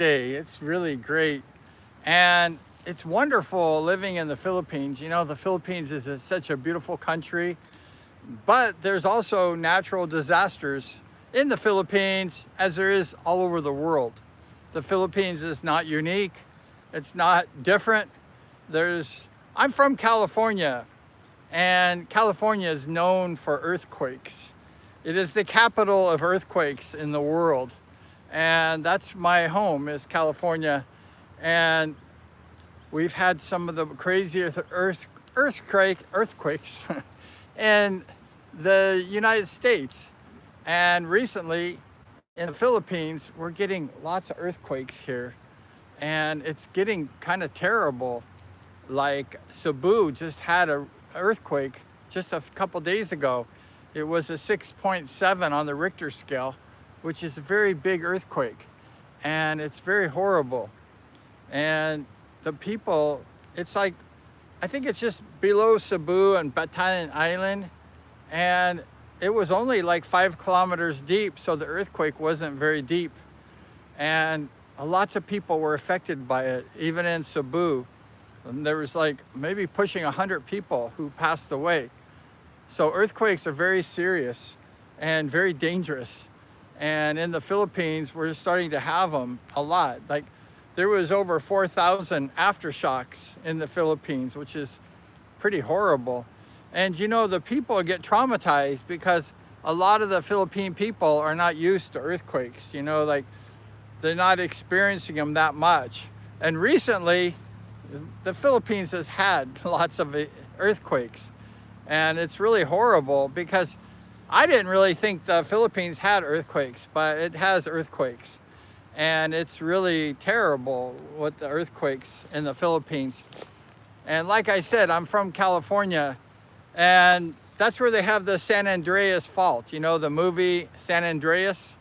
day. It's really great. And it's wonderful living in the Philippines. The Philippines is such a beautiful country, but there's also natural disasters in the Philippines as there is all over the world. The Philippines is not unique. It's not different. I'm from California, and California is known for earthquakes. It is the capital of earthquakes in the world. And that's my home is California. And we've had some of the craziest earthquakes in the United States. And recently in the Philippines, we're getting lots of earthquakes here. And it's getting kind of terrible. Like Cebu just had an earthquake just a couple days ago. It was a 6.7 on the Richter scale, which is a very big earthquake. And it's very horrible. And the people, it's like, I think it's just below Cebu and Batayan Island. And it was only like 5 kilometers deep, so the earthquake wasn't very deep. And lots of people were affected by it, even in Cebu. And there was like maybe pushing 100 people who passed away. So earthquakes are very serious and very dangerous. And in the Philippines, we're starting to have them a lot. Like there was over 4,000 aftershocks in the Philippines, which is pretty horrible. And the people get traumatized because a lot of the Philippine people are not used to earthquakes. Like they're not experiencing them that much. And recently, the Philippines has had lots of earthquakes. And it's really horrible because I didn't really think the Philippines had earthquakes, but it has earthquakes. And it's really terrible with the earthquakes in the Philippines. And like I said, I'm from California, and that's where they have the San Andreas Fault. The movie San Andreas?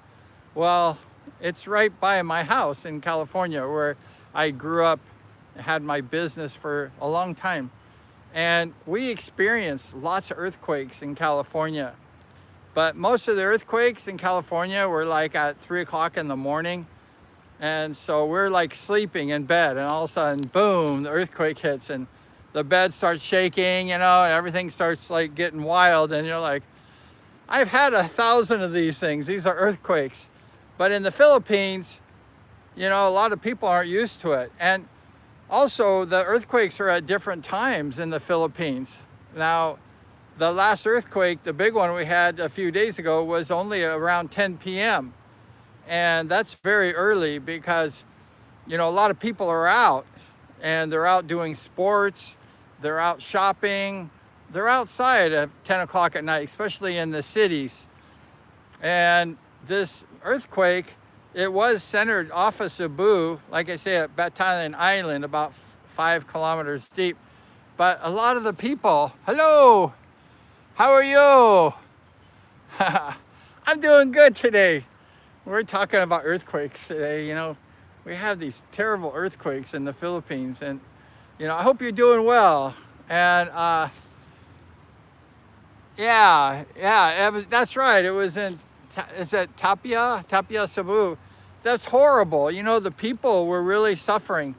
Well, it's right by my house in California where I grew up, had my business for a long time. And we experienced lots of earthquakes in California. But most of the earthquakes in California were like at 3 o'clock in the morning. And so we're like sleeping in bed, and all of a sudden, boom, the earthquake hits and the bed starts shaking, and everything starts like getting wild. And you're like, I've had 1,000 of these things. These are earthquakes. But in the Philippines, a lot of people aren't used to it. And also, the earthquakes are at different times in the Philippines. Now, the last earthquake, the big one we had a few days ago, was only around 10 p.m. And that's very early because, a lot of people are out, and they're out doing sports, they're out shopping, they're outside at 10 o'clock at night, especially in the cities. And this earthquake, it was centered off of Cebu, like I say, at Batayan Island, about 5 kilometers deep. But a lot of the people, hello, how are you? I'm doing good today. We're talking about earthquakes today. We have these terrible earthquakes in the Philippines, and I hope you're doing well. And that's right. It was is it Tapia, Cebu? That's horrible. The people were really suffering.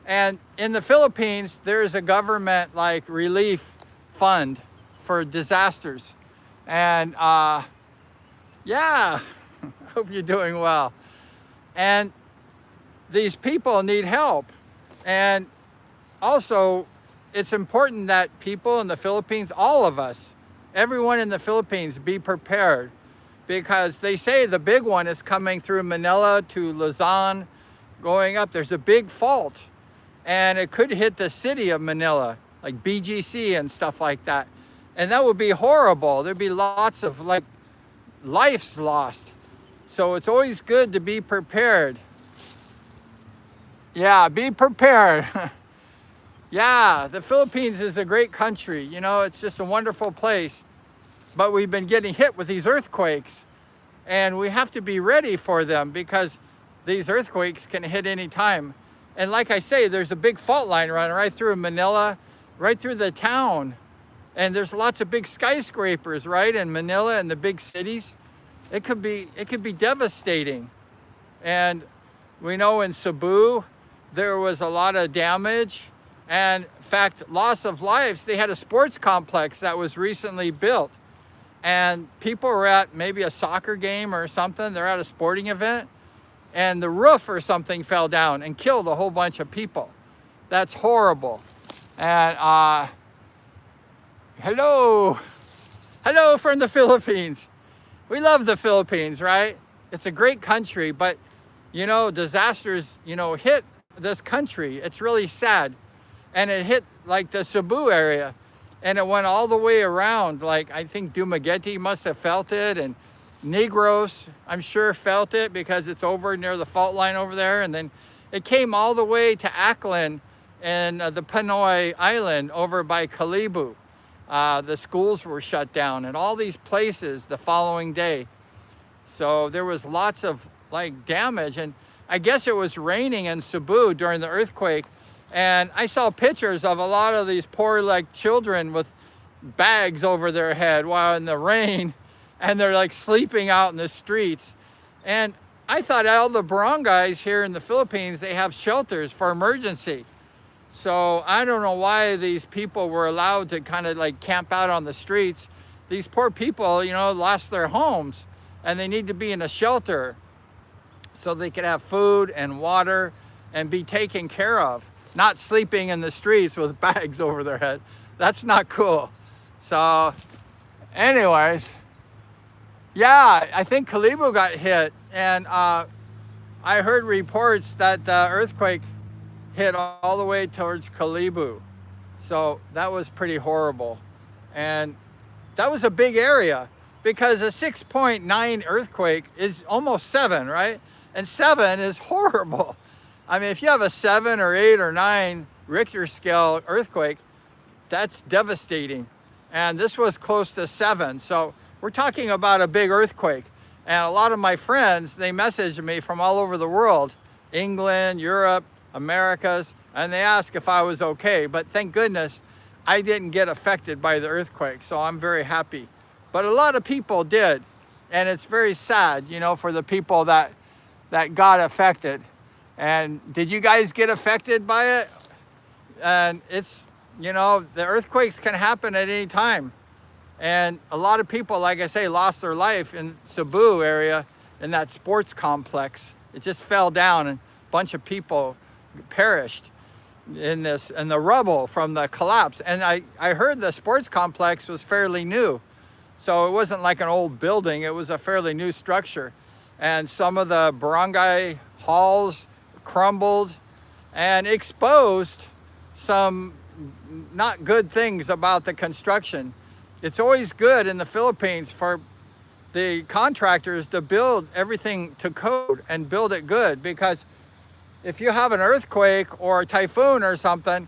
And in the Philippines, there's a government like relief fund for disasters. And I hope you're doing well. And these people need help. And also, it's important that people in the Philippines, all of us, everyone in the Philippines, be prepared. Because they say the big one is coming through Manila to Luzon, going up. There's a big fault, and it could hit the city of Manila, like BGC and stuff like that. And that would be horrible. There'd be lots of lives lost. So it's always good to be prepared. Yeah, be prepared. Yeah, the Philippines is a great country. It's just a wonderful place. But we've been getting hit with these earthquakes, and we have to be ready for them because these earthquakes can hit any time. And like I say, there's a big fault line running right through Manila, right through the town. And there's lots of big skyscrapers, right, in Manila and the big cities. It could be devastating. And We know in Cebu, there was a lot of damage and in fact, loss of lives. They had a sports complex that was recently built and people were at maybe a soccer game or something. They're at a sporting event and the roof or something fell down and killed a whole bunch of people. That's horrible. And hello from the Philippines. We love the Philippines, right? It's a great country, but you know, disasters, you know, hit this country. It's really sad. And it hit like the Cebu area and it went all the way around. Like I think Dumaguete must have felt it and Negros, I'm sure felt it because it's over near the fault line over there. And then it came all the way to Aklan and the Pinoy Island over by Kalibu. The schools were shut down and all these places the following day. So there was lots of like damage, and I guess it was raining in Cebu during the earthquake. And I saw pictures of a lot of these poor like children with bags over their head while in the rain, and they're like sleeping out in the streets. And I thought all the barangays here in the Philippines, they have shelters for emergency. So I don't know why these people were allowed to kind of like camp out on the streets. These poor people, you know, lost their homes and they need to be in a shelter so they could have food and water and be taken care of, not sleeping in the streets with bags over their head. That's not cool. So anyways, yeah, I think Kalibu got hit, and I heard reports that the earthquake hit all the way towards Kalibu. So that was pretty horrible. And that was a big area because a 6.9 earthquake is almost 7, right? And 7 is horrible. I mean, if you have a 7 or 8 or 9 Richter scale earthquake, that's devastating. And this was close to 7. So we're talking about a big earthquake. And a lot of my friends, they messaged me from all over the world, England, Europe, Americas, and they asked if I was okay. But thank goodness I didn't get affected by the earthquake. So I'm very happy. But a lot of people did. And it's very sad, you know, for the people that got affected. And did you guys get affected by it? And it's, you know, the earthquakes can happen at any time. And a lot of people, like I say, lost their life in Cebu area in that sports complex. It just fell down and a bunch of people perished in the rubble from the collapse. And I heard the sports complex was fairly new. So it wasn't like an old building. It was a fairly new structure. And some of the barangay halls crumbled and exposed some not good things about the construction. It's always good in the Philippines for the contractors to build everything to code and build it good, because if you have an earthquake or a typhoon or something,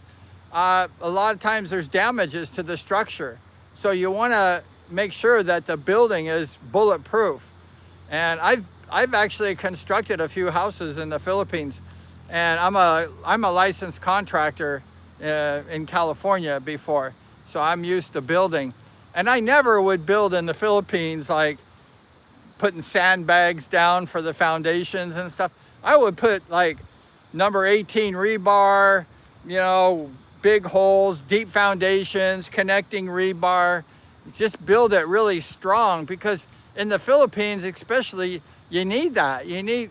a lot of times there's damages to the structure. So you want to make sure that the building is bulletproof. And I've actually constructed a few houses in the Philippines, and I'm a licensed contractor in California before, so I'm used to building. And I never would build in the Philippines like putting sandbags down for the foundations and stuff. I would put like number 18 rebar, you know, big holes, deep foundations, connecting rebar. Just build it really strong, because in the Philippines especially, you need that. You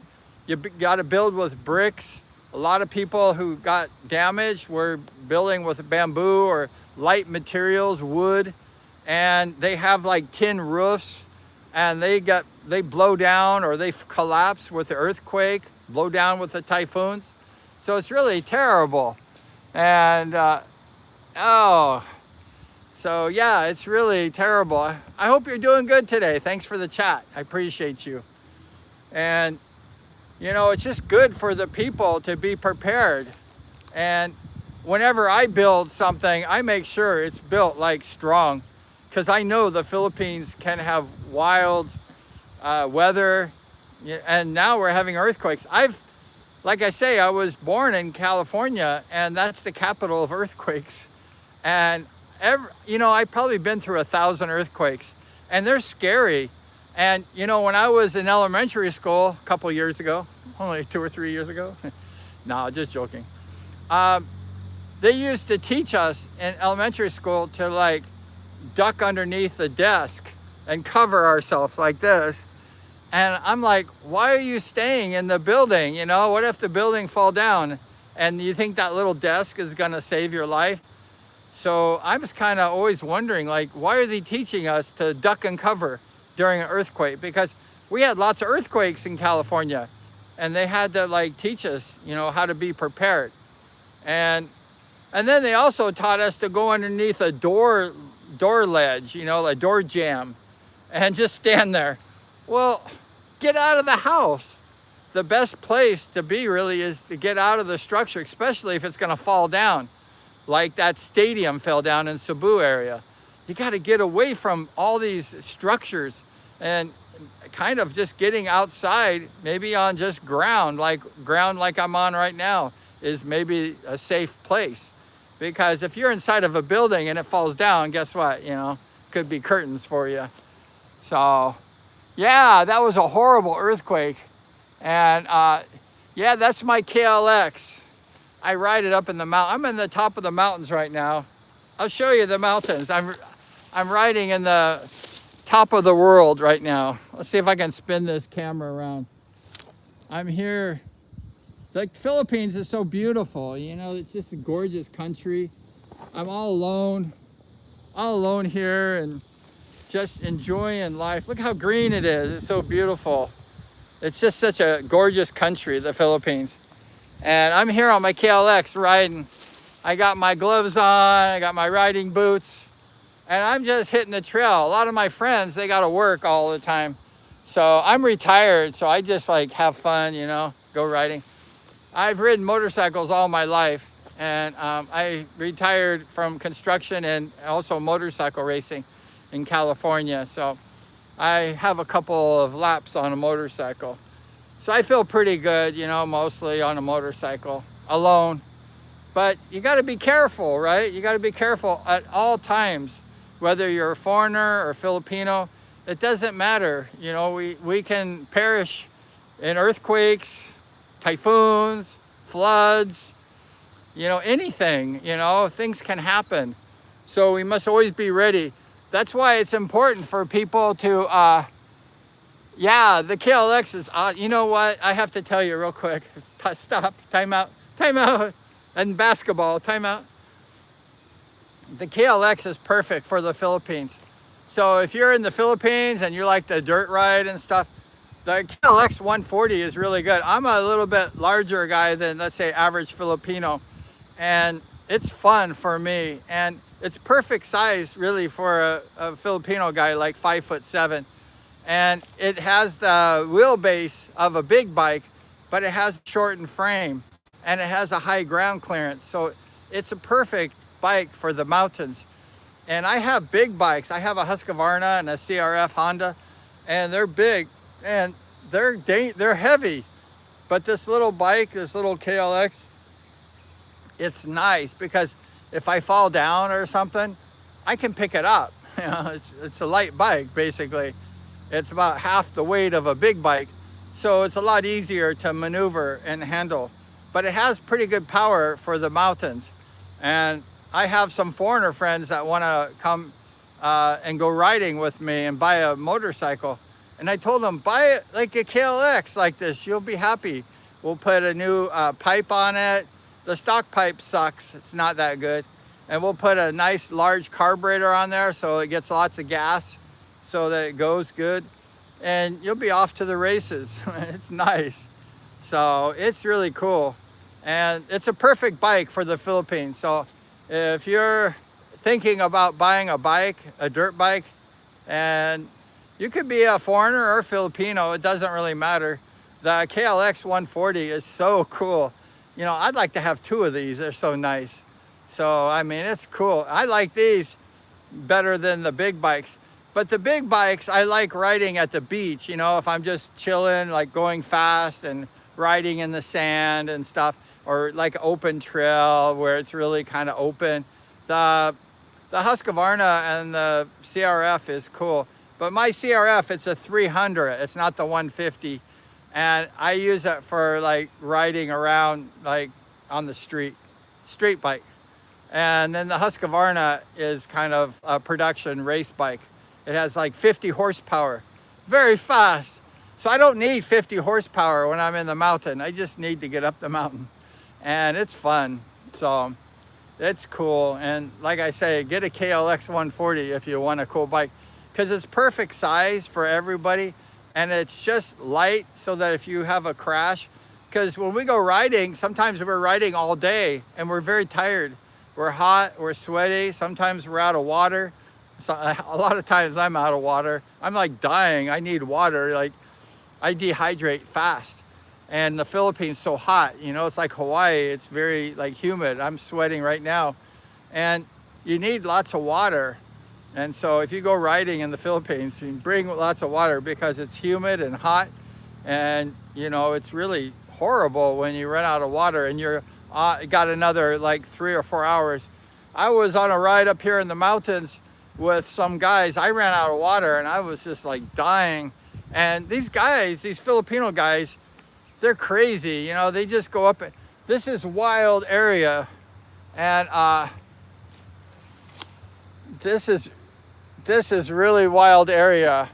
got to build with bricks. A lot of people who got damaged were building with bamboo or light materials, wood, and they have like tin roofs, and they blow down or they collapse with the earthquake, blow down with the typhoons. So it's really terrible. And so yeah, it's really terrible. I hope you're doing good today. Thanks for the chat. I appreciate you. And you know, it's just good for the people to be prepared. And whenever I build something, I make sure it's built like strong, because I know the Philippines can have wild weather, and now we're having earthquakes. Like I say, I was born in California, and that's the capital of earthquakes. And you know, I've probably been through 1,000 earthquakes, and they're scary. And you know, when I was in elementary school a couple years ago, only 2 or 3 years ago. No, just joking. Um, they used to teach us in elementary school to like duck underneath the desk and cover ourselves like this. And I'm like, why are you staying in the building? You know, what if the building fall down and you think that little desk is gonna save your life? So I was kind of always wondering, like, why are they teaching us to duck and cover during an earthquake? Because we had lots of earthquakes in California, and they had to like teach us, you know, how to be prepared. And and then they also taught us to go underneath a door ledge, you know, a door jamb, and just stand there. Well, get out of the house. The best place to be really is to get out of the structure, especially if it's going to fall down, like that stadium fell down in Cebu area. You got to get away from all these structures and kind of just getting outside, maybe on just ground like I'm on right now is maybe a safe place. Because if you're inside of a building and it falls down, guess what? You know, could be curtains for you. So yeah, that was a horrible earthquake. And yeah, that's my KLX. I ride it up in the mountain. I'm in the top of the mountains right now. I'll show you the mountains. I'm riding in the top of the world right now. Let's see if I can spin this camera around. I'm here. The Philippines is so beautiful. You know, it's just a gorgeous country. I'm all alone here and just enjoying life. Look how green it is. It's so beautiful. It's just such a gorgeous country, the Philippines. And I'm here on my KLX riding. I got my gloves on, I got my riding boots, and I'm just hitting the trail. A lot of my friends, they got to work all the time. So I'm retired, so I just like have fun, you know, go riding. I've ridden motorcycles all my life, and I retired from construction and also motorcycle racing in California. So I have a couple of laps on a motorcycle. So I feel pretty good, you know, mostly on a motorcycle, alone. But you got to be careful, right? You got to be careful at all times, whether you're a foreigner or Filipino. It doesn't matter. You know, we can perish in earthquakes, typhoons, floods, you know, anything, you know, things can happen. So we must always be ready. That's why it's important for people to, yeah, the KLX is, you know what, I have to tell you real quick. Stop, time out, and basketball, time out. The KLX is perfect for the Philippines. So if you're in the Philippines and you like the dirt ride and stuff, the KLX 140 is really good. I'm a little bit larger guy than, let's say, average Filipino. And it's fun for me. And it's perfect size, really, for a Filipino guy, like 5'7". And it has the wheelbase of a big bike, but it has a shortened frame. And it has a high ground clearance. So it's a perfect bike for the mountains. And I have big bikes. I have a Husqvarna and a CRF Honda, and they're big. And they're heavy, but this little bike, this little KLX, it's nice because if I fall down or something, I can pick it up. You know, it's a light bike basically. It's about half the weight of a big bike, so it's a lot easier to maneuver and handle. But it has pretty good power for the mountains. And I have some foreigner friends that want to come and go riding with me and buy a motorcycle. And I told them, buy it like a KLX like this. You'll be happy. We'll put a new pipe on it. The stock pipe sucks. It's not that good. And we'll put a nice large carburetor on there so it gets lots of gas so that it goes good. And you'll be off to the races. It's nice. So it's really cool. And it's a perfect bike for the Philippines. So if you're thinking about buying a bike, a dirt bike, and you could be a foreigner or Filipino, it doesn't really matter. The KLX 140 is so cool. You know, I'd like to have two of these. They're so nice. So, I mean, it's cool. I like these better than the big bikes. But the big bikes, I like riding at the beach. You know, if I'm just chilling, like going fast and riding in the sand and stuff, or like open trail where it's really kind of open. The Husqvarna and the CRF is cool. But my CRF, it's a 300. It's not the 150. and I use it for like riding around like on the street bike. And then the Husqvarna is kind of a production race bike. It has like 50 horsepower, very fast. So I don't need 50 horsepower when I'm in the mountain. I just need to get up the mountain, and it's fun. So it's cool. And like I say, get a KLX 140 if you want a cool bike, because it's perfect size for everybody, and it's just light so that if you have a crash, because when we go riding, sometimes we're riding all day and we're very tired. We're hot, we're sweaty, sometimes we're out of water. So a lot of times I'm out of water. I'm like dying, I need water. Like, I dehydrate fast. And the Philippines so hot, you know, it's like Hawaii, it's very like humid. I'm sweating right now. And you need lots of water. And so if you go riding in the Philippines, you bring lots of water, because it's humid and hot. And you know, it's really horrible when you run out of water and you're got another like 3 or 4 hours. I was on a ride up here in the mountains with some guys. I ran out of water and I was just like dying. And these guys, these Filipino guys, they're crazy. You know, they just go up. This is wild area, and this is really wild area.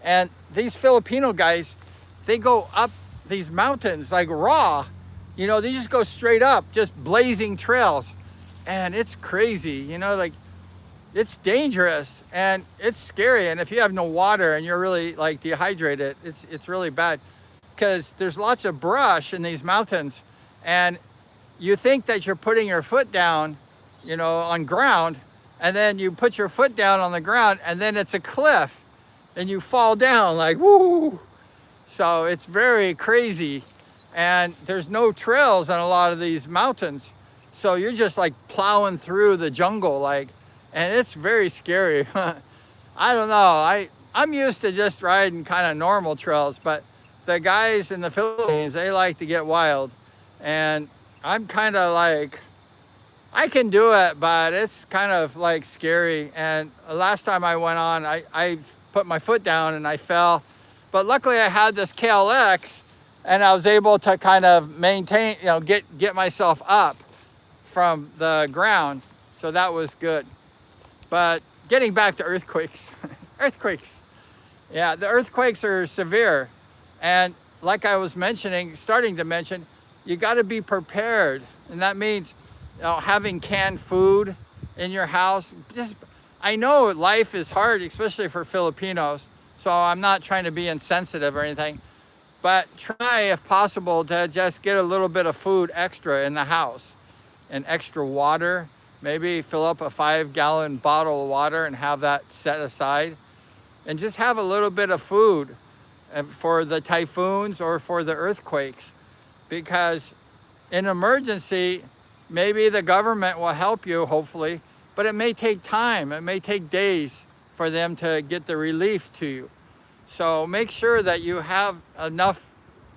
And these Filipino guys, they go up these mountains like raw. You know, they just go straight up, just blazing trails. And it's crazy, you know, like it's dangerous and it's scary. And if you have no water and you're really like dehydrated, it's really bad, because there's lots of brush in these mountains, and you think that you're putting your foot down, you know, on ground, and then you put your foot down on the ground and then it's a cliff and you fall down like, woo. So it's very crazy. And there's no trails on a lot of these mountains. So you're just like plowing through the jungle, like, and it's very scary. I don't know. I'm used to just riding kind of normal trails, but the guys in the Philippines, they like to get wild. And I'm kind of like, I can do it, but it's kind of like scary. And last time I went on, I put my foot down and I fell. But luckily I had this KLX, and I was able to kind of maintain, you know, get myself up from the ground. So that was good. But getting back to earthquakes, earthquakes. Yeah, the earthquakes are severe. And like I was starting to mention, you got to be prepared. And that means, you know, having canned food in your house. I know life is hard, especially for Filipinos. So I'm not trying to be insensitive or anything. But try, if possible, to just get a little bit of food extra in the house, and extra water. Maybe fill up a 5-gallon bottle of water and have that set aside. And just have a little bit of food for the typhoons or for the earthquakes. Because in emergency, maybe the government will help you, hopefully, but it may take time. It may take days for them to get the relief to you. So make sure that you have enough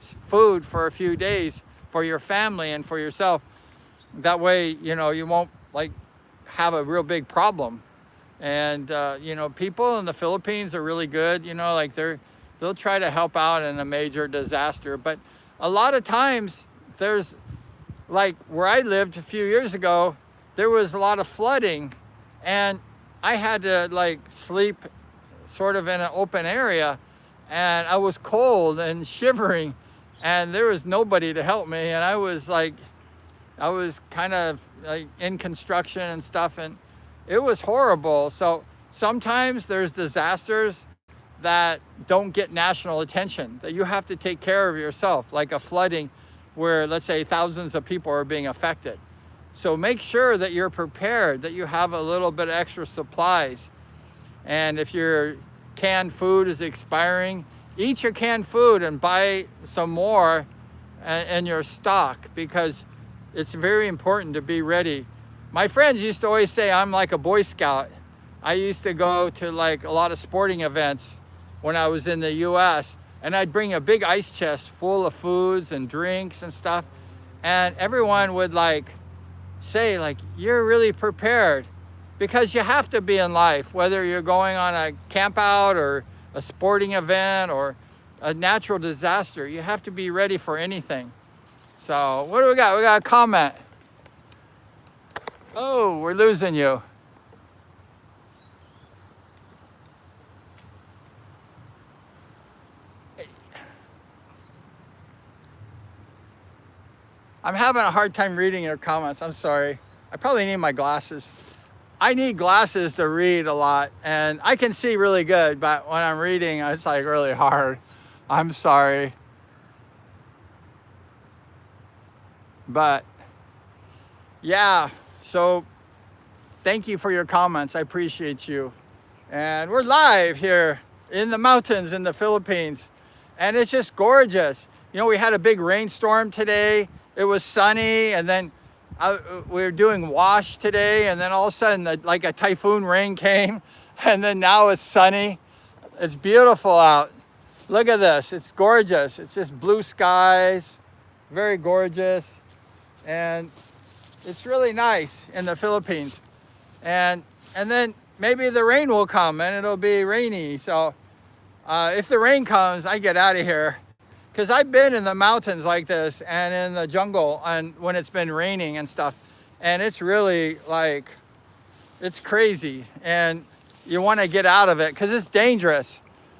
food for a few days for your family and for yourself. That way, you know, you won't like have a real big problem. And, you know, people in the Philippines are really good, you know, like they'll try to help out in a major disaster. But a lot of times there's, like where I lived a few years ago, there was a lot of flooding, and I had to like sleep sort of in an open area, and I was cold and shivering, and there was nobody to help me. And I was kind of like in construction and stuff, and it was horrible. So sometimes there's disasters that don't get national attention, that you have to take care of yourself, like a flooding where, let's say, thousands of people are being affected. So make sure that you're prepared, that you have a little bit of extra supplies. And if your canned food is expiring, eat your canned food and buy some more in your stock, because it's very important to be ready. My friends used to always say I'm like a Boy Scout. I used to go to like a lot of sporting events when I was in the US, and I'd bring a big ice chest full of foods and drinks and stuff. And everyone would like say like, you're really prepared, because you have to be in life, whether you're going on a camp out or a sporting event, or a natural disaster. You have to be ready for anything. So what do we got? We got a comment. Oh, we're losing you. I'm having a hard time reading your comments. I'm sorry. I probably need my glasses. I need glasses to read a lot, and I can see really good, but when I'm reading, it's like really hard. I'm sorry. But yeah, so thank you for your comments. I appreciate you. And we're live here in the mountains in the Philippines, and it's just gorgeous. You know, we had a big rainstorm today. It was sunny, and then we were doing wash today, and then all of a sudden, like a typhoon rain came, and then now it's sunny. It's beautiful out. Look at this. It's gorgeous. It's just blue skies, very gorgeous, and it's really nice in the Philippines. And then maybe the rain will come, and it'll be rainy. So if the rain comes, I get out of here. Because I've been in the mountains like this and in the jungle and when it's been raining and stuff. And it's really like, it's crazy. And you want to get out of it because it's dangerous.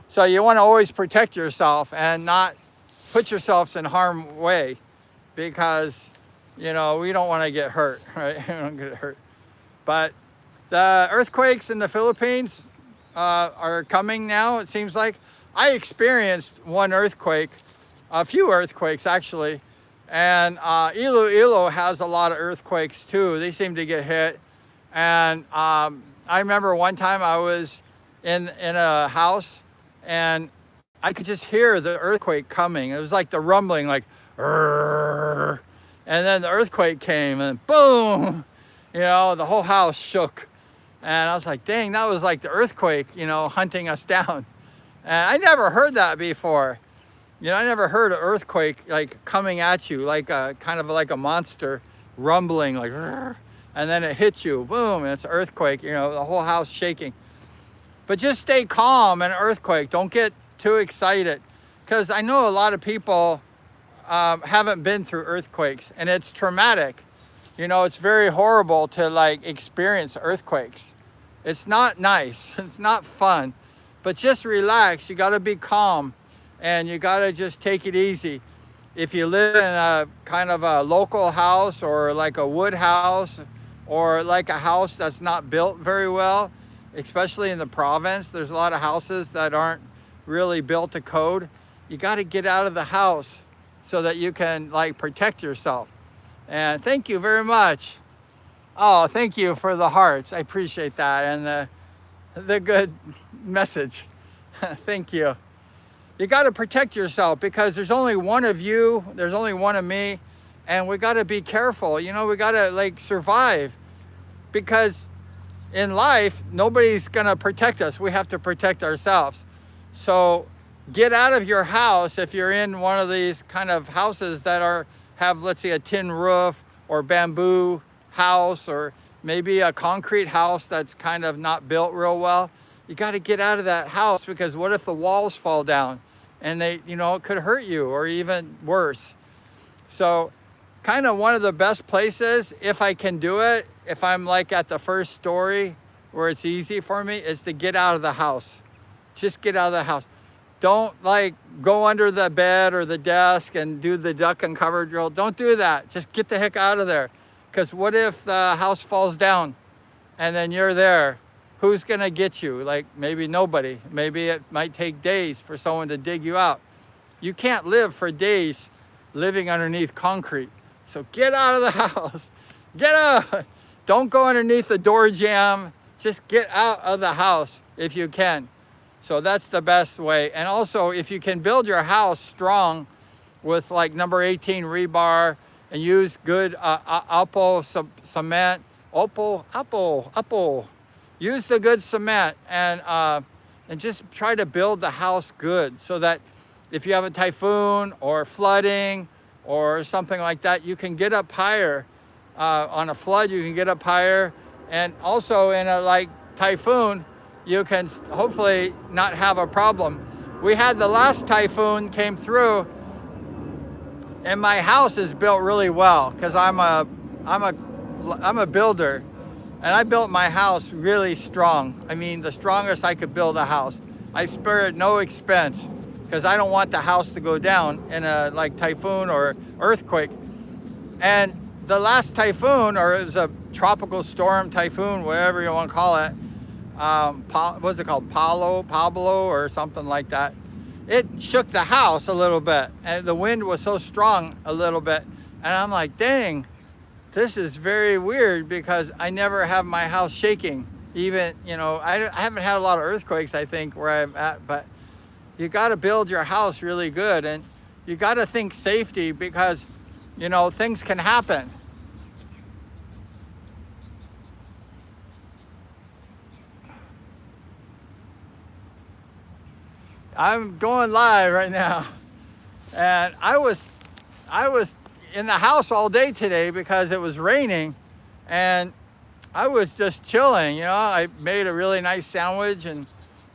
So you want to always protect yourself and not put yourselves in harm's way, because, you know, we don't want to get hurt, right? We don't get hurt. But the earthquakes in the Philippines are coming now, it seems like. I experienced one earthquake. A few earthquakes actually, and Iloilo has a lot of earthquakes too. They seem to get hit, and I remember one time I was in a house, and I could just hear the earthquake coming. It was like the rumbling, like, and then the earthquake came, and boom, you know, the whole house shook, and I was like, dang, that was like the earthquake, you know, hunting us down, and I never heard that before. You know, I never heard an earthquake like coming at you, like a kind of like a monster rumbling, like, and then it hits you, boom, and it's an earthquake, you know, the whole house shaking. But just stay calm in an earthquake. Don't get too excited, because I know a lot of people haven't been through earthquakes, and it's traumatic. You know, it's very horrible to like experience earthquakes. It's not nice, it's not fun, but just relax. You got to be calm. And you gotta just take it easy. If you live in a kind of a local house, or like a wood house, or like a house that's not built very well, especially in the province, there's a lot of houses that aren't really built to code. You gotta get out of the house so that you can like protect yourself. And thank you very much. Oh, thank you for the hearts. I appreciate that, and the good message. Thank you. You got to protect yourself, because there's only one of you, there's only one of me, and we got to be careful. You know, we got to like survive, because in life, nobody's going to protect us. We have to protect ourselves. So get out of your house if you're in one of these kind of houses that have, let's say, a tin roof or bamboo house, or maybe a concrete house that's kind of not built real well. You got to get out of that house, because what if the walls fall down? And they, you know, it could hurt you, or even worse. So kind of one of the best places, if I can do it, if I'm like at the first story where it's easy for me, is to get out of the house. Just get out of the house. Don't like go under the bed or the desk and do the duck and cover drill. Don't do that. Just get the heck out of there. Because what if the house falls down and then you're there? Who's gonna get you? Like maybe nobody. Maybe it might take days for someone to dig you out. You can't live for days living underneath concrete. So get out of the house. Get out. Don't go underneath the door jamb. Just get out of the house if you can. So that's the best way. And also, if you can build your house strong with like number 18 rebar, and use good Oppo cement, Oppo. Use the good cement, and just try to build the house good, so that if you have a typhoon or flooding or something like that, you can get up higher. On a flood, you can get up higher, and also in a like typhoon, you can hopefully not have a problem. we had the last typhoon came through, and my house is built really well because I'm a builder, and I built my house really strong. I mean, the strongest I could build a house. I spared no expense because I don't want the house to go down in a like typhoon or earthquake. And the last typhoon, or it was a tropical storm typhoon, whatever you want to call it, what's it called, Pablo or something like that. It shook the house a little bit, and the wind was so strong a little bit. And I'm like, dang, this is very weird because I never have my house shaking. Even, I haven't had a lot of earthquakes, I think, where I'm at, but you got to build your house really good, and you got to think safety because, things can happen. I'm going live right now, and I was in the house all day today because it was raining, and I was just chilling. I made a really nice sandwich and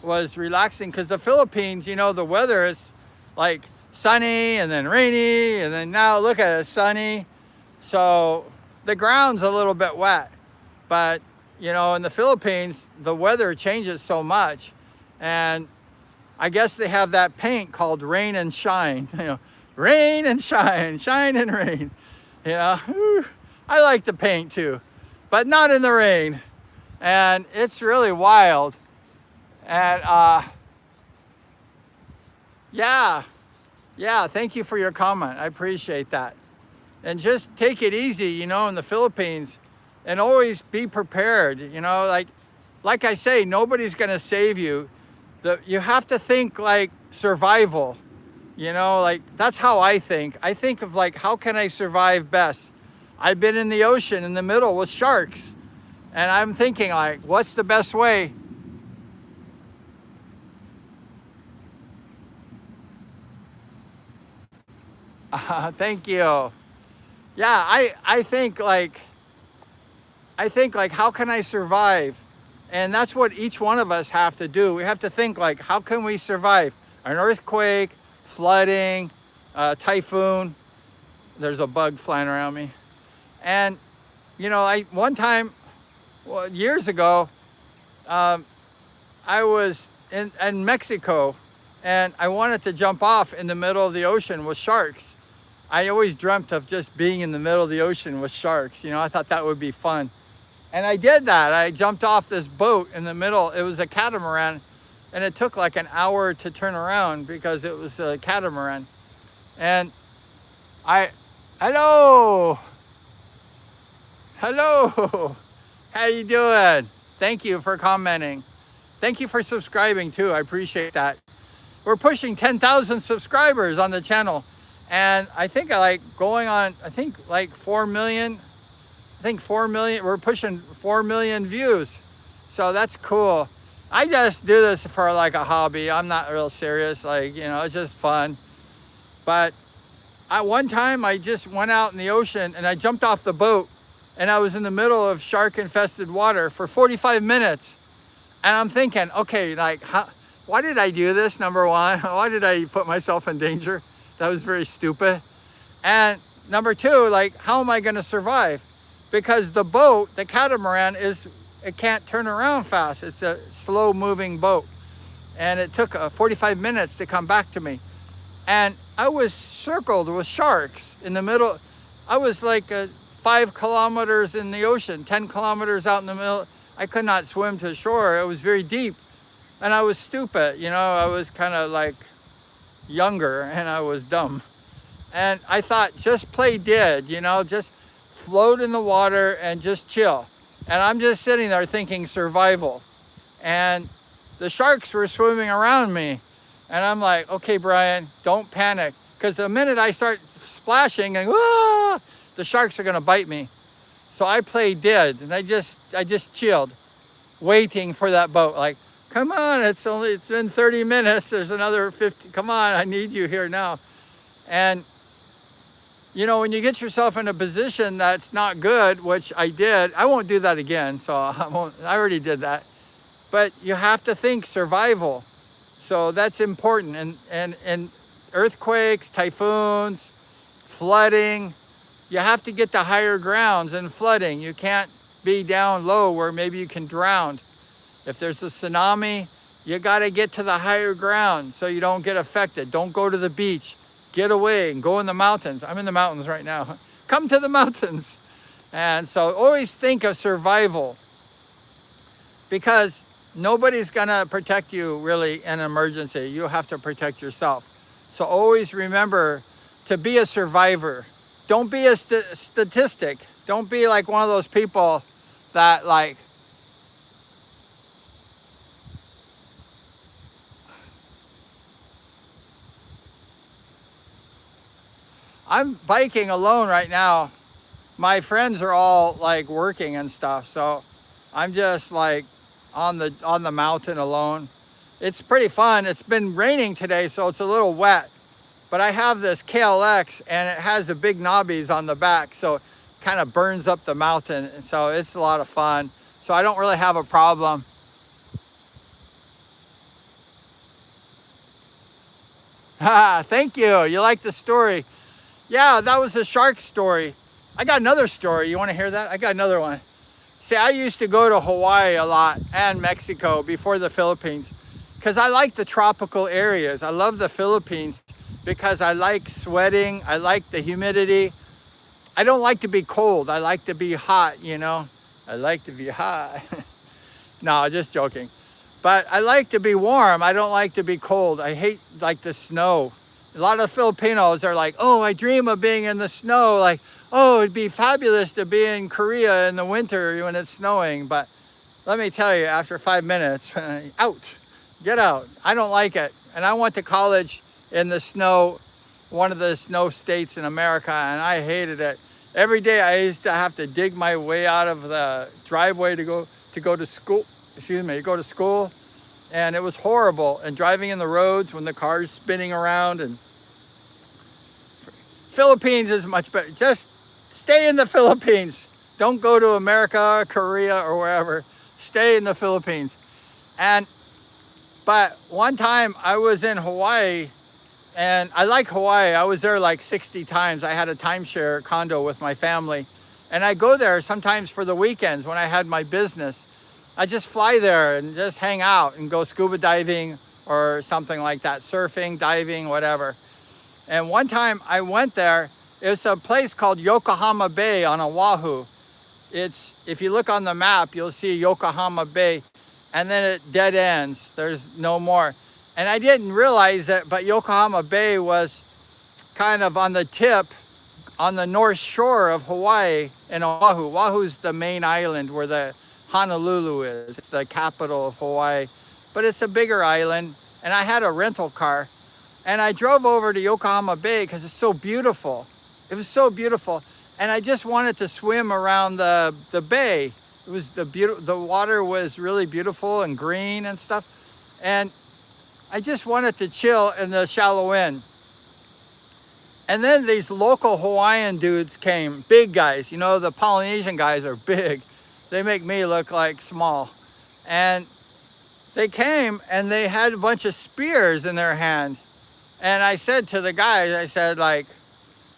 was relaxing because the Philippines, the weather is like sunny and then rainy, and then now look at it, sunny. So the ground's a little bit wet, but in the Philippines, the weather changes so much, and I guess they have that paint called rain and shine. Rain and shine, shine and rain. I like the paint too, but not in the rain. And it's really wild. And yeah, thank you for your comment. I appreciate that. And just take it easy, in the Philippines, and always be prepared. Like I say, nobody's gonna save you. You have to think like survival, like that's how I think. I think of like, how can I survive best? I've been in the ocean in the middle with sharks, and I'm thinking like, what's the best way? Thank you. Yeah, I think like, how can I survive? And that's what each one of us have to do. We have to think like, how can we survive an earthquake, flooding, typhoon? There's a bug flying around me. And, one time, years ago, I was in Mexico, and I wanted to jump off in the middle of the ocean with sharks. I always dreamt of just being in the middle of the ocean with sharks. I thought that would be fun. And I did that. I jumped off this boat in the middle. It was a catamaran, and it took like an hour to turn around because it was a catamaran. And hello, how you doing? Thank you for commenting. Thank you for subscribing too. I appreciate that. We're pushing 10,000 subscribers on the channel, and I think going on, 4 million. 4 million, we're pushing 4 million views. So that's cool. I just do this for like a hobby. I'm not real serious. It's just fun. But one time I just went out in the ocean and I jumped off the boat, and I was in the middle of shark infested water for 45 minutes. And I'm thinking, okay, why did I do this? Number one, why did I put myself in danger? That was very stupid. And number two, how am I gonna survive? Because the boat, the catamaran, it can't turn around fast. It's a slow moving boat. And it took 45 minutes to come back to me. And I was circled with sharks in the middle. I was like 5 kilometers in the ocean, 10 kilometers out in the middle. I could not swim to shore. It was very deep. And I was stupid, I was kind of like younger, and I was dumb. And I thought, just play dead, just float in the water and just chill. And I'm just sitting there thinking survival. And the sharks were swimming around me. And I'm like, okay, Bryan, don't panic. Because the minute I start splashing and the sharks are gonna bite me. So I played dead, and I just chilled, waiting for that boat. Like, come on, it's been 30 minutes. There's another 50, come on, I need you here now. And when you get yourself in a position that's not good, which I did, I won't do that again, so I already did that. But you have to think survival. So that's important. And earthquakes, typhoons, flooding, you have to get to higher grounds and flooding. You can't be down low where maybe you can drown. If there's a tsunami, you got to get to the higher ground so you don't get affected. Don't go to the beach. Get away and go in the mountains. I'm in the mountains right now. Come to the mountains. And so always think of survival, because nobody's gonna protect you really in an emergency. You have to protect yourself. So always remember to be a survivor. Don't be a statistic. Don't be like one of those people that like, I'm biking alone right now. My friends are all like working and stuff, so I'm just like on the mountain alone. It's pretty fun. It's been raining today, so it's a little wet. But I have this KLX and it has the big knobbies on the back, so it kind of burns up the mountain. And so it's a lot of fun. So I don't really have a problem. Thank you. You like the story? Yeah, that was the shark story. I got another story. You want to hear that? I got another one. See, I used to go to Hawaii a lot and Mexico before the Philippines because I like the tropical areas. I love the Philippines because I like sweating. I like the humidity. I don't like to be cold. I like to be hot, you know? I like to be hot. No, just joking. But I like to be warm. I don't like to be cold. I hate like the snow. A lot of Filipinos are like, oh, I dream of being in the snow. Like, oh, it'd be fabulous to be in Korea in the winter when it's snowing. But let me tell you, after 5 minutes, out, get out. I don't like it. And I went to college in the snow, one of the snow states in America, and I hated it. Every day I used to have to dig my way out of the driveway to go to school. Go to school. And it was horrible. And driving in the roads when the car's spinning around. And Philippines is much better. Just stay in the Philippines. Don't go to America, Korea, or wherever. Stay in the Philippines. But one time I was in Hawaii, and I like Hawaii. I was there like 60 times. I had a timeshare condo with my family. And I go there sometimes for the weekends when I had my business. I just fly there and just hang out and go scuba diving or something like that, surfing, diving, whatever. And one time I went there, it's a place called Yokohama Bay on Oahu. If you look on the map, you'll see Yokohama Bay, and then it dead ends. There's no more. And I didn't realize it, but Yokohama Bay was kind of on the tip, on the north shore of Hawaii in Oahu. Oahu's the main island where the Honolulu is. It's the capital of Hawaii, but it's a bigger island. And I had a rental car and I drove over to Yokohama Bay because it's so beautiful. It was so beautiful. And I just wanted to swim around the bay. It was the water was really beautiful and green and stuff. And I just wanted to chill in the shallow end. And then these local Hawaiian dudes came, big guys. You know, the Polynesian guys are big. They make me look like small. And they came and they had a bunch of spears in their hand. And I said to the guys, I said like,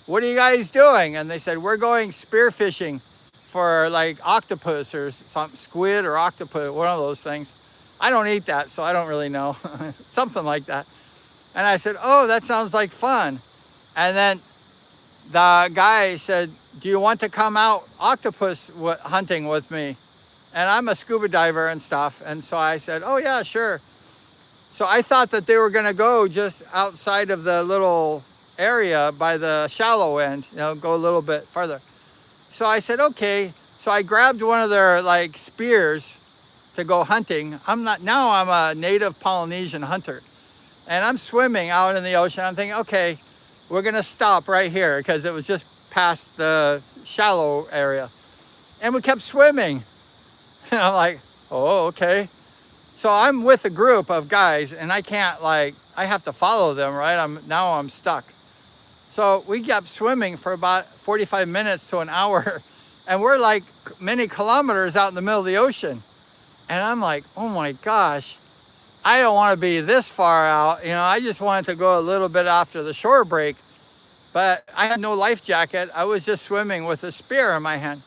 what are you guys doing? And they said, we're going spear fishing for like octopus or some squid or octopus, one of those things. I don't eat that, so I don't really know. Something like that. And I said, oh, that sounds like fun. And then the guy said, do you want to come out octopus hunting with me? And I'm a scuba diver and stuff. And so I said, oh yeah, sure. So I thought that they were gonna go just outside of the little area by the shallow end, you know, go a little bit farther. So I said, okay. So I grabbed one of their like spears to go hunting. I'm a native Polynesian hunter. And I'm swimming out in the ocean. I'm thinking, okay, we're gonna stop right here because it was just past the shallow area. And we kept swimming. And I'm like, oh, okay. So I'm with a group of guys and I can't I have to follow them, right? I'm stuck. So we kept swimming for about 45 minutes to an hour and we're like many kilometers out in the middle of the ocean. And I'm like, oh my gosh. I don't want to be this far out. I just wanted to go a little bit after the shore break, but I had no life jacket. I was just swimming with a spear in my hand.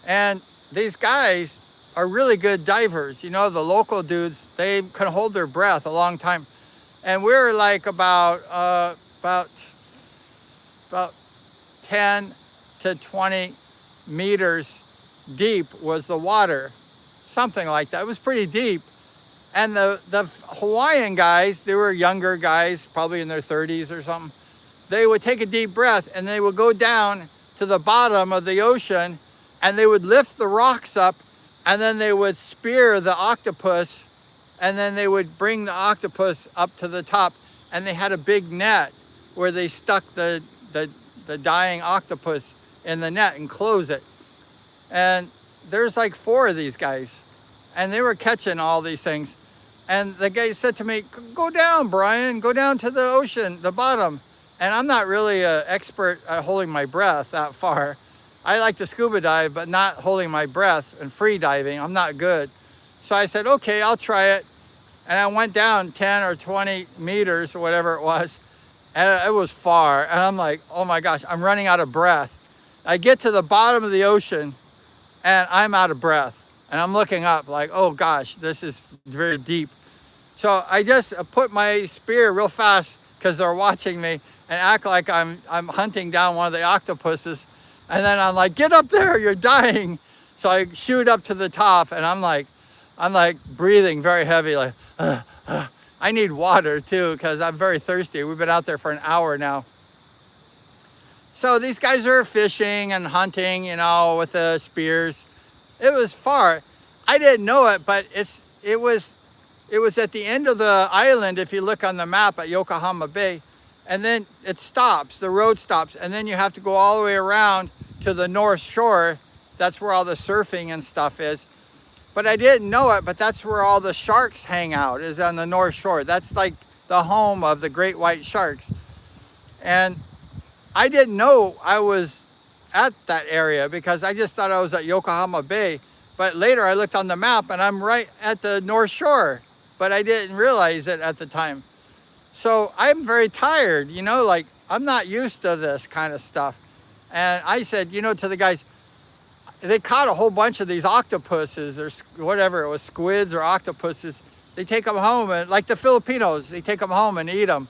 And these guys are really good divers. The local dudes, they can hold their breath a long time. And we were like about 10 to 20 meters deep was the water, something like that. It was pretty deep. And the Hawaiian guys, they were younger guys, probably in their 30s or something. They would take a deep breath and they would go down to the bottom of the ocean and they would lift the rocks up and then they would spear the octopus and then they would bring the octopus up to the top, and they had a big net where they stuck the dying octopus in the net and close it. And there's like 4 of these guys, and they were catching all these things. And the guy said to me, "Go down, Bryan, go down to the ocean, the bottom." And I'm not really an expert at holding my breath that far. I like to scuba dive, but not holding my breath and free diving. I'm not good. So I said, okay, I'll try it. And I went down 10 or 20 meters or whatever it was. And it was far. And I'm like, oh my gosh, I'm running out of breath. I get to the bottom of the ocean and I'm out of breath. And I'm looking up like, oh gosh, this is very deep. So I just put my spear real fast because they're watching me and act like I'm hunting down one of the octopuses. And then I'm like, get up there, you're dying. So I shoot up to the top and I'm like breathing very heavy, like, I need water too, because I'm very thirsty. We've been out there for an hour now. So these guys are fishing and hunting, with the spears. It was far. I didn't know it, but it was at the end of the island, if you look on the map at Yokohama Bay, and then it stops, the road stops, and then you have to go all the way around to the North Shore. That's where all the surfing and stuff is. But I didn't know it, but that's where all the sharks hang out, is on the North Shore. That's like the home of the great white sharks. And I didn't know I was at that area because I just thought I was at Yokohama Bay. But later I looked on the map and I'm right at the North Shore, but I didn't realize it at the time. So I'm very tired, like I'm not used to this kind of stuff. And I said, to the guys, they caught a whole bunch of these octopuses or whatever, it was squids or octopuses. They take them home, and like the Filipinos, they take them home and eat them.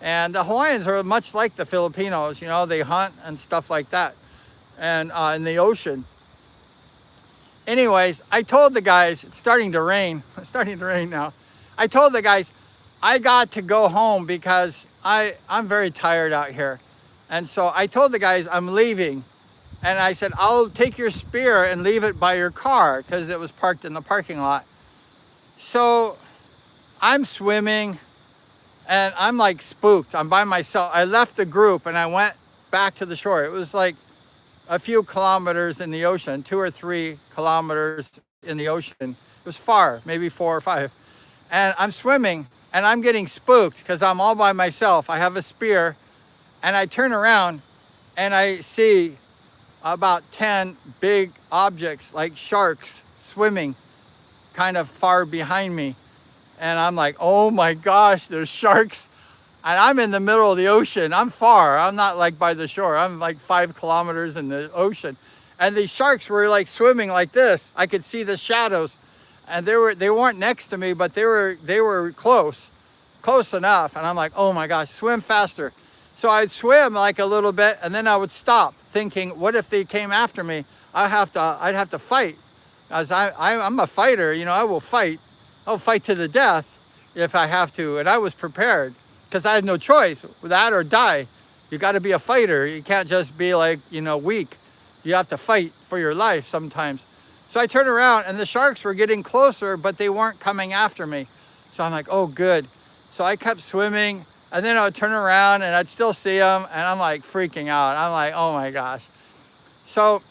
And the Hawaiians are much like the Filipinos, they hunt and stuff like that, and in the ocean. Anyways, I told the guys, it's starting to rain. It's starting to rain now. I told the guys, I got to go home because I'm very tired out here. And so I told the guys I'm leaving. And I said, I'll take your spear and leave it by your car because it was parked in the parking lot. So I'm swimming and I'm like spooked. I'm by myself. I left the group and I went back to the shore. It was like a few kilometers in the ocean, 2 or 3 kilometers in the ocean. It was far, maybe 4 or 5. And I'm swimming and I'm getting spooked because I'm all by myself. I have a spear and I turn around and I see about 10 big objects like sharks swimming kind of far behind me. And I'm like, oh my gosh, there's sharks. And I'm in the middle of the ocean. I'm far. I'm not like by the shore. I'm like 5 kilometers in the ocean. And these sharks were like swimming like this. I could see the shadows. And they weren't next to me, but they were close enough. And I'm like, oh my gosh, swim faster. So I'd swim like a little bit and then I would stop thinking, what if they came after me? I'd have to fight. As I'm a fighter, I will fight. I'll fight to the death if I have to. And I was prepared because I had no choice, that or die. You got to be a fighter. You can't just be like, weak. You have to fight for your life sometimes. So I turned around and the sharks were getting closer, but they weren't coming after me. So I'm like, oh, good. So I kept swimming. And then I would turn around and I'd still see them and I'm like freaking out. I'm like, oh my gosh. So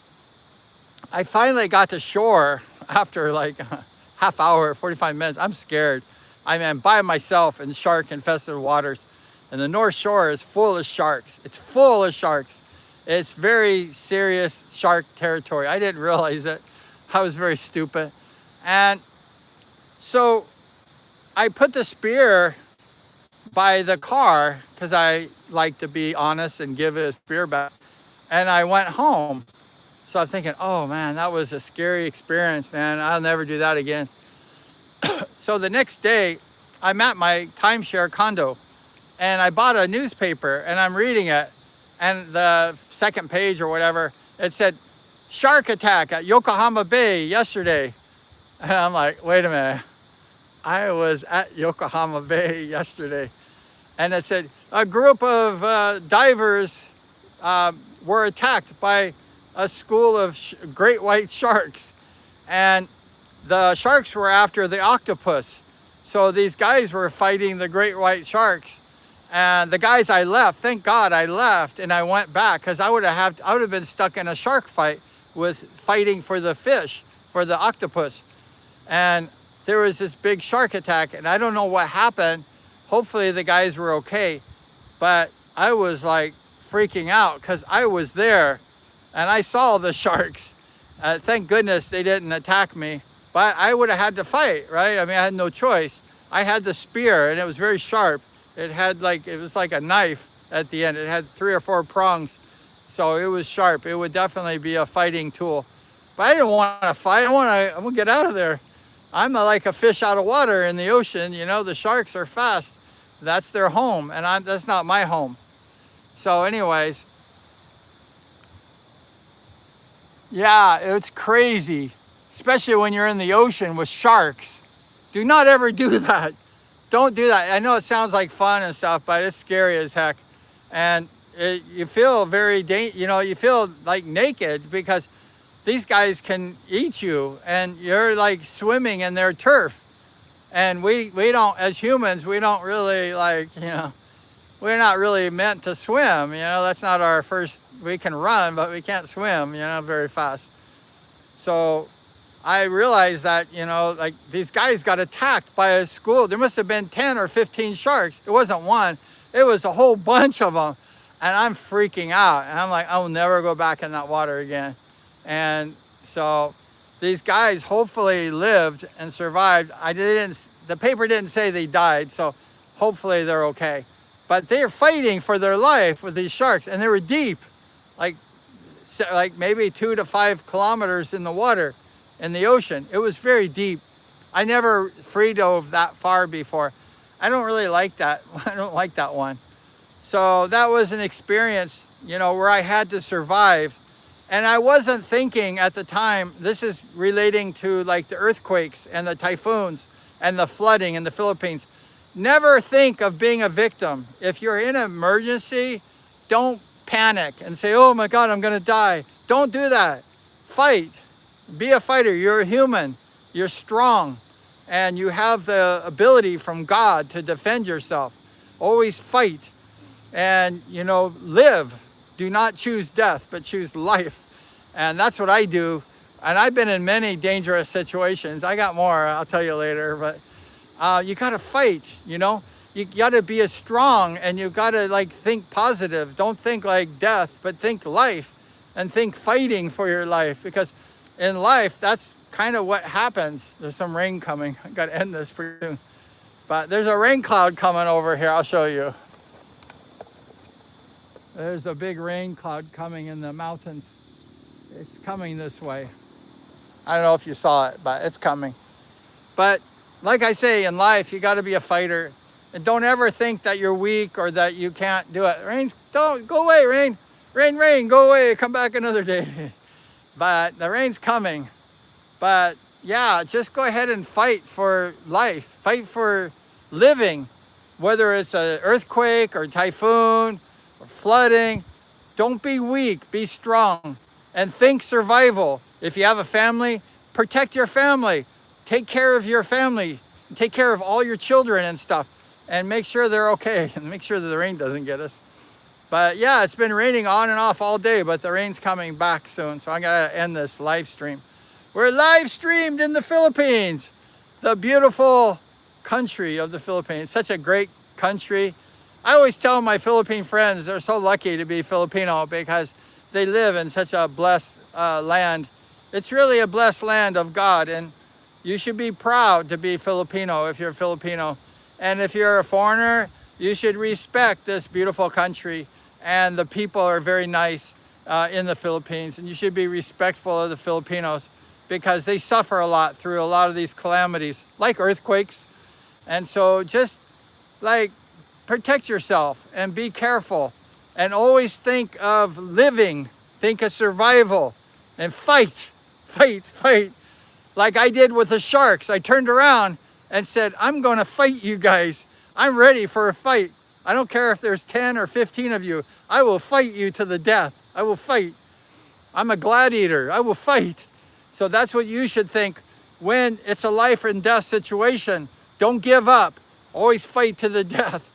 I finally got to shore after like a half hour, 45 minutes. I'm scared. I'm by myself in shark infested waters. And the North Shore is full of sharks. It's full of sharks. It's very serious shark territory. I didn't realize it. I was very stupid. And so I put the spear by the car because I like to be honest and give it a spear back. And I went home. So I'm thinking, oh man, that was a scary experience, man. I'll never do that again. So the next day, I'm at my timeshare condo and I bought a newspaper and I'm reading it. And the second page or whatever, it said, shark attack at Yokohama Bay yesterday. And I'm like, wait a minute. I was at Yokohama Bay yesterday. And it said, a group of divers were attacked by a school of great white sharks. And the sharks were after the octopus. So these guys were fighting the great white sharks. And the guys I left, thank God I left and I went back because I would have been stuck in a shark fight with fighting for the fish, for the octopus. And there was this big shark attack and I don't know what happened. Hopefully the guys were okay. But I was like freaking out because I was there and I saw the sharks. Thank goodness they didn't attack me. But I would have had to fight, right? I mean, I had no choice. I had the spear and it was very sharp. It was like a knife at the end. It had 3 or 4 prongs. So it was sharp. It would definitely be a fighting tool. But I didn't want to fight. I want to get out of there. I'm like a fish out of water in the ocean. You know, the sharks are fast. That's their home and that's not my home. So anyways, yeah, it's crazy. Especially when you're in the ocean with sharks. Do not ever do that. Don't do that. I know it sounds like fun and stuff, but it's scary as heck. And you feel you feel like naked because these guys can eat you and you're like swimming in their turf. And we don't, as humans, we don't really we're not really meant to swim. That's not our first, we can run, but we can't swim, very fast. So I realized that, these guys got attacked by a school. There must have been 10 or 15 sharks. It wasn't one, it was a whole bunch of them. And I'm freaking out. And I'm like, I'll never go back in that water again. And so these guys hopefully lived and survived. The paper didn't say they died, so hopefully they're okay. But they're fighting for their life with these sharks. And they were deep, like maybe 2 to 5 kilometers in the water. In the ocean. It was very deep. I never free dove that far before. I don't really like that. I don't like that one. So that was an experience, where I had to survive. And I wasn't thinking at the time, this is relating to like the earthquakes and the typhoons and the flooding in the Philippines. Never think of being a victim. If you're in an emergency, don't panic and say, oh my God, I'm gonna die. Don't do that. Fight. Be a fighter. You're a human. You're strong. And you have the ability from God to defend yourself. Always fight. And, live. Do not choose death, but choose life. And that's what I do. And I've been in many dangerous situations. I got more, I'll tell you later. But you got to fight, You got to be as strong and you got to think positive. Don't think like death, but think life and think fighting for your life. Because in life, that's kind of what happens. There's some rain coming. I got to end this pretty soon. But there's a rain cloud coming over here. I'll show you. There's a big rain cloud coming in the mountains. It's coming this way. I don't know if you saw it, but it's coming. But like I say, in life, you got to be a fighter. And don't ever think that you're weak or that you can't do it. Don't go away, rain. Rain, go away. Come back another day. But the rain's coming. But yeah, just go ahead and fight for life. Fight for living. Whether it's an earthquake or typhoon or flooding. Don't be weak. Be strong. And think survival. If you have a family, protect your family. Take care of your family. Take care of all your children and stuff. And make sure they're okay. And make sure that the rain doesn't get us. But yeah, it's been raining on and off all day, but the rain's coming back soon. So I'm going to end this live stream. We're live streamed in the Philippines, the beautiful country of the Philippines. Such a great country. I always tell my Philippine friends they're so lucky to be Filipino because they live in such a blessed land. It's really a blessed land of God. And You should be proud to be Filipino if you're Filipino. And if you're a foreigner, you should respect this beautiful country. And the people are very nice in the Philippines. And you should be respectful of the Filipinos because they suffer a lot through a lot of these calamities, like earthquakes. And so just like protect yourself and be careful and always think of living, think of survival and fight, fight, fight. Like I did with the sharks. I turned around and said, I'm going to fight you guys. I'm ready for a fight. I don't care if there's 10 or 15 of you. I will fight you to the death. I will fight. I'm a gladiator. I will fight. So that's what you should think when it's a life and death situation. Don't give up. Always fight to the death.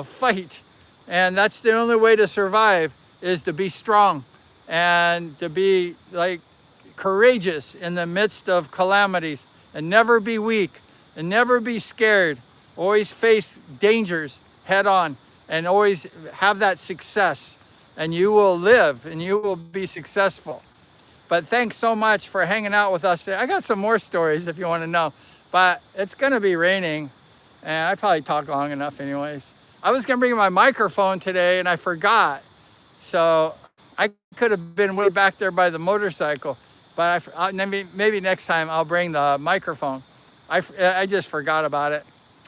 Fight. And that's the only way to survive, is to be strong and to be like courageous in the midst of calamities, and never be weak and never be scared. Always face dangers head on and always have that success, and you will live and you will be successful. But thanks so much for hanging out with us today. I got some more stories if you want to know, but it's going to be raining and I probably talked long enough anyways. I was going to bring my microphone today and I forgot. So I could have been way back there by the motorcycle. But maybe next time I'll bring the microphone. I just forgot about it.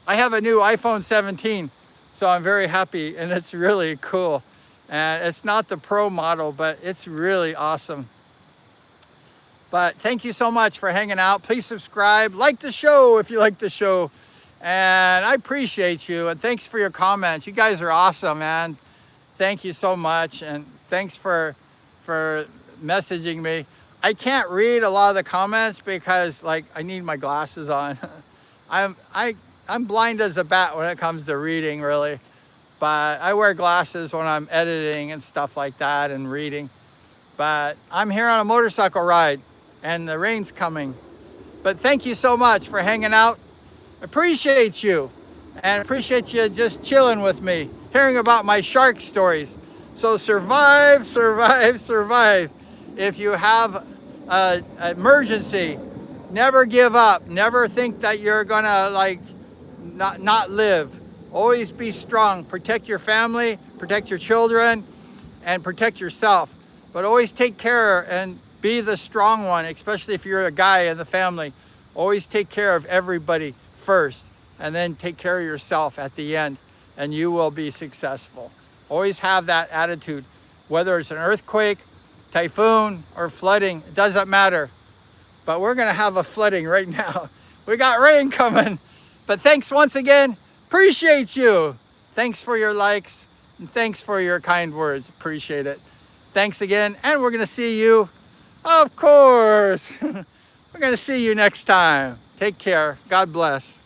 I have a new iPhone 17, so I'm very happy, and it's really cool. And it's not the Pro model, but it's really awesome. But thank you so much for hanging out. Please subscribe, like the show if you like the show. And I appreciate you, and thanks for your comments. You guys are awesome, man. Thank you so much, and thanks for messaging me. I can't read a lot of the comments because like I need my glasses on. I'm blind as a bat when it comes to reading, really. But I wear glasses when I'm editing and stuff like that and reading. But I'm here on a motorcycle ride and the rain's coming. But thank you so much for hanging out. Appreciate you, and appreciate you just chilling with me, hearing about my shark stories. So survive, survive, survive. If you have an emergency, never give up. Never think that you're gonna like not live. Always be strong. Protect your family, protect your children, and protect yourself. But always take care and be the strong one, especially if you're a guy in the family. Always take care of everybody first, and then take care of yourself at the end, and you will be successful. Always have that attitude. Whether it's an earthquake, typhoon, or flooding, it doesn't matter. But we're gonna have a flooding right now. We got rain coming. But thanks once again. Appreciate you. Thanks for your likes, and thanks for your kind words. Appreciate it. Thanks again, and we're gonna see you, of course. We're gonna see you next time. Take care. God bless.